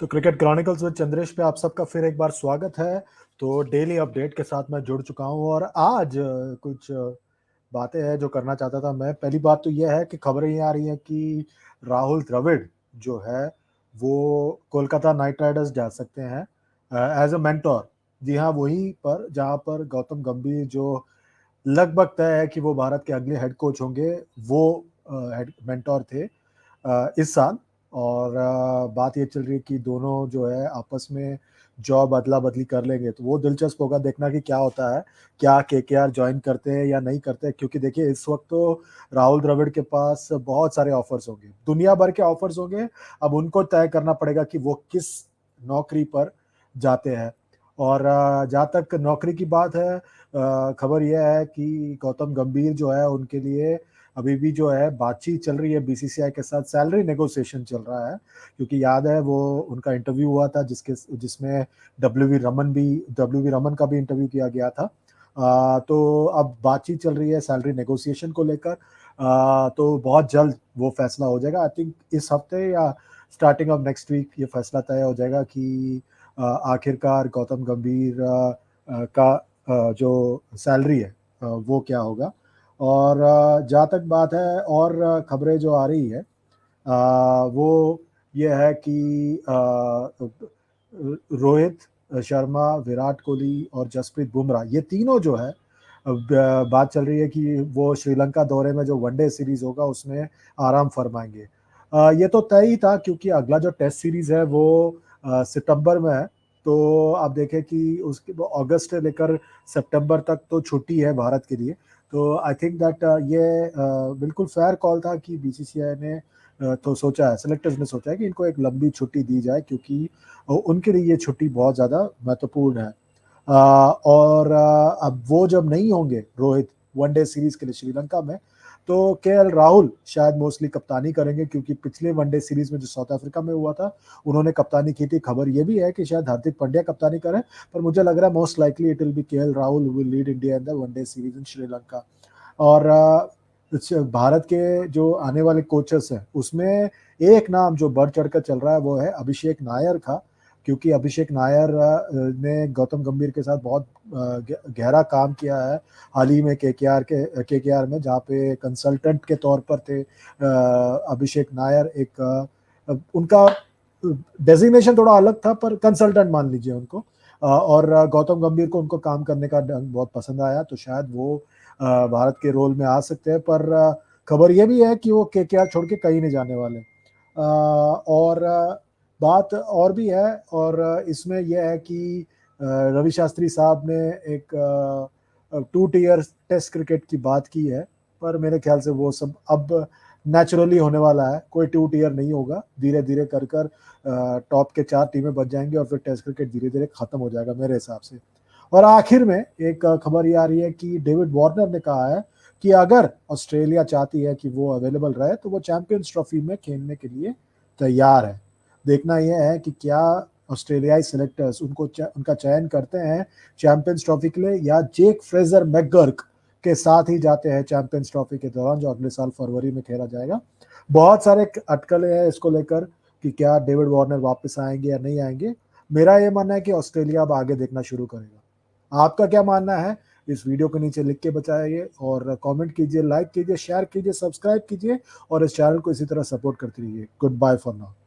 तो cricket chronicles with Chandresh पे आप सबका फिर एक बार स्वागत है। तो डेली अपडेट के साथ मैं जुड़ चुका हूँ और आज कुछ बातें हैं जो करना चाहता था मैं। पहली बात तो यह है कि खबरें ये आ रही हैं कि राहुल द्रविड़ जो है वो कोलकाता नाइट राइडर्स जा सकते हैं एज अ मेंटोर। जी हाँ, वहीं पर जहाँ पर गौतम गंभीर जो लगभग तय है कि वो भारत के अगले हेड कोच होंगे, वो हेड मेंटोर थे इस साल। और बात ये चल रही है कि दोनों जो है आपस में जॉब अदला बदली कर लेंगे, तो वो दिलचस्प होगा देखना कि क्या होता है। क्या केकेआर ज्वाइन करते हैं या नहीं करते हैं, क्योंकि देखिए इस वक्त तो राहुल द्रविड़ के पास बहुत सारे ऑफर्स होंगे, दुनिया भर के ऑफर्स होंगे। अब उनको तय करना पड़ेगा कि वो किस नौकरी पर जाते हैं। और जहाँ तक नौकरी की बात है, खबर यह है कि गौतम गंभीर जो है उनके लिए अभी भी जो है बातचीत चल रही है बीसीसीआई के साथ, सैलरी नेगोशिएशन चल रहा है। क्योंकि याद है वो उनका इंटरव्यू हुआ था जिसमें डब्ल्यू वी रमन का भी इंटरव्यू किया गया था। तो अब बातचीत चल रही है सैलरी नेगोशिएशन को लेकर। तो बहुत जल्द वो फैसला हो जाएगा। आई थिंक इस हफ्ते या स्टार्टिंग ऑफ नेक्स्ट वीक ये फैसला तय हो जाएगा कि आखिरकार गौतम गंभीर का जो सैलरी है वो क्या होगा। और जहाँ तक बात है और खबरें जो आ रही है वो ये है कि रोहित शर्मा, विराट कोहली और जसप्रीत बुमराह, ये तीनों जो है बात चल रही है कि वो श्रीलंका दौरे में जो वनडे सीरीज होगा उसमें आराम फरमाएंगे। ये तो तय ही था क्योंकि अगला जो टेस्ट सीरीज है वो सितंबर में है। तो आप देखें कि उसके अगस्त से लेकर सितंबर तक तो छुट्टी है भारत के लिए। तो आई थिंक दैट ये बिल्कुल फेयर कॉल था कि बीसीसीआई ने तो सोचा है, सेलेक्टर्स ने सोचा है कि इनको एक लंबी छुट्टी दी जाए, क्योंकि उनके लिए ये छुट्टी बहुत ज़्यादा महत्वपूर्ण है। और अब वो जब नहीं होंगे रोहित वनडे सीरीज के लिए श्रीलंका में, तो केएल राहुल शायद मोस्टली कप्तानी करेंगे, क्योंकि पिछले वनडे सीरीज में जो साउथ अफ्रीका में हुआ था उन्होंने कप्तानी की थी। खबर ये भी है कि शायद हार्दिक पांड्या कप्तानी करें, पर मुझे लग रहा है most likely it will be KL Rahul will lead India in the one day series in Sri Lanka. और भारत के जो आने वाले कोचेस हैं उसमें एक नाम जो बढ़ चढ़कर चल रहा है वो है अभिषेक नायर का। क्योंकि अभिषेक नायर ने गौतम गंभीर के साथ बहुत गहरा काम किया है हाल ही में केकेआर में, जहाँ पे कंसल्टेंट के तौर पर थे अभिषेक नायर। एक उनका डेजिग्नेशन थोड़ा अलग था पर कंसल्टेंट मान लीजिए उनको। और गौतम गंभीर को उनको काम करने का ढंग बहुत पसंद आया, तो शायद वो भारत के रोल में आ सकते हैं। पर खबर ये भी है कि वो केकेआर छोड़ के कहीं नहीं जाने वाले। और बात और भी है, और इसमें यह है कि रवि शास्त्री साहब ने एक 2 टीयर टेस्ट क्रिकेट की बात की है, पर मेरे ख्याल से वो सब अब नेचुरली होने वाला है। कोई 2 टीयर नहीं होगा, धीरे धीरे कर कर टॉप के 4 टीमें बच जाएंगी और फिर टेस्ट क्रिकेट धीरे धीरे खत्म हो जाएगा मेरे हिसाब से। और आखिर में एक खबर ये आ रही है कि डेविड वार्नर ने कहा है कि अगर ऑस्ट्रेलिया चाहती है कि वो अवेलेबल रहे तो वो चैंपियंस ट्रॉफी में खेलने के लिए तैयार है। देखना यह है कि क्या ऑस्ट्रेलियाई सिलेक्टर्स उनका चयन करते हैं चैंपियंस ट्रॉफी के लिए, या जेक फ्रेजर मैकगर्क के साथ ही जाते हैं चैंपियंस ट्रॉफी के दौरान जो अगले साल फरवरी में खेला जाएगा। बहुत सारे अटकलें हैं इसको लेकर कि क्या डेविड वार्नर वापस आएंगे या नहीं आएंगे। मेरा ये मानना है कि ऑस्ट्रेलिया अब आगे देखना शुरू करेगा। आपका क्या मानना है इस वीडियो के नीचे लिख के बताइए और कमेंट कीजिए, लाइक कीजिए, शेयर कीजिए, सब्सक्राइब कीजिए और इस चैनल को इसी तरह सपोर्ट करते रहिए। Goodbye for now.